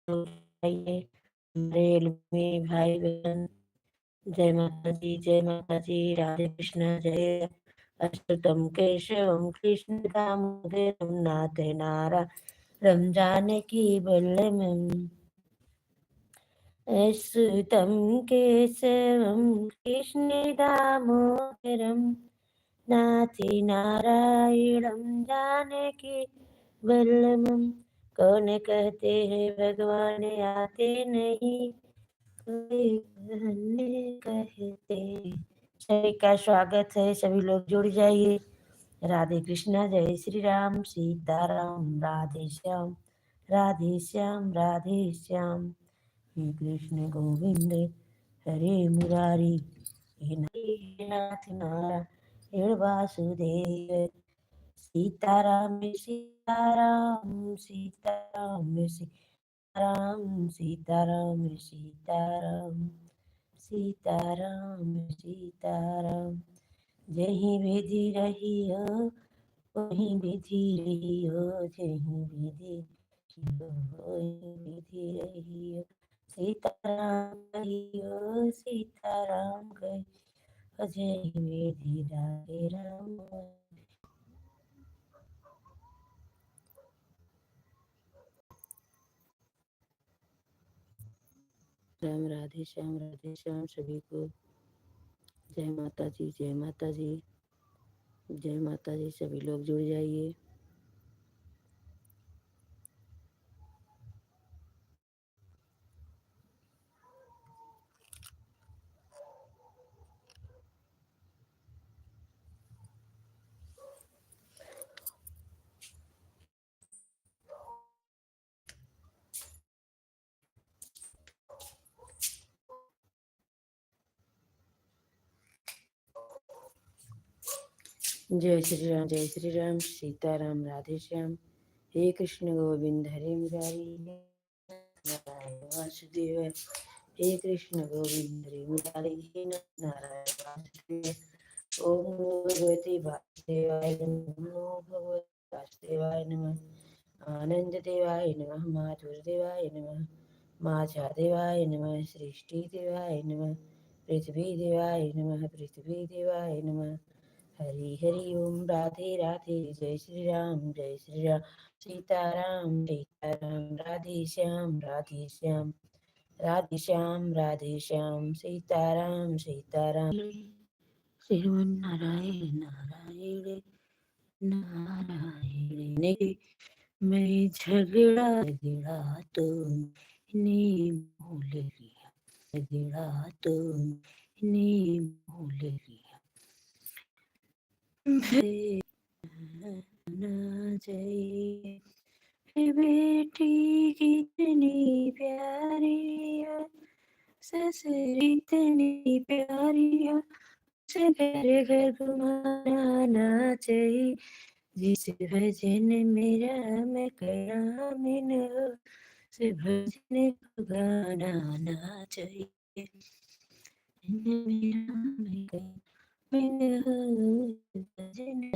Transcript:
आइए रेलवे भाई बहन, जय माता दी, राधे कृष्ण जय। अच्युतम केशवम कृष्ण दामोदरम नाथ नारा जानकी वल्लभम। अच्युतम केशवम कृष्ण दामोदरम नाथी नारायणम जानकी वल्लभम। कौन कहते हैं भगवान आते नहीं, कोई कहने कहते। सभी का स्वागत है, सभी लोग जुड़ जाइए। राधे कृष्णा, जय श्री राम, सीताराम, राधे श्याम, राधे श्याम, राधे श्याम। हे कृष्ण गोविंद हरे मुरारी, हे नाथ नारायण वासुदेव। सीताराम सीताराम सीताराम सीताराम सीताराम सीताराम सीताराम सीताराम। जहीं विधि रही हो वहीं विधि रही हो, जहीं विधि रही हो वहीं विधि रही हो। सीताराम कही हो सीताराम कही हो, जय विधि राधे राम। राधे श्याम सभी को। जय माता जी, जय माता जी, जय माता जी। सभी लोग जुड़ जाइए। जय श्री राम, सीताराम, राधे श्याम। हे कृष्ण गोविंद हरे मुरारी, नारायण वासुदेव। हे कृष्ण गोविंद हरे मुरारी, हे नारायण वासुदेव। ओम नमो भगवते वासुदेवाय नमः, नमो भगवते वासुदेवाय नमः। आनंद देवाय नमः, माधुर देवाय नमः, माझा देवाय नमः, सृष्टि देवाय नमः, पृथ्वी देवाय नमः, पृथ्वी देवाय नमः। हरि हरि ओम, राधे राधे, जय श्री राम, जय श्री राम। सीताराम सीताराम, राधे श्याम, राधे श्याम, राधे श्याम, राधे श्याम। सीताराम सीताराम, श्रीमन नारायण नारायण नारायण ने। मैं झगड़ा गिड़ा तो ने भूल लिया, गिड़ा तो ने भूल लिया। ना चाहिए बेटी कितनी प्यारी है, ससुरी इतनी प्यारी है, से घर घर घुमाना चाहिए। जिस भजन मेरा मैं कया मिन हो, से भजन को गाना ना चाहिए। मेरा मैं कया मिन हो, भजन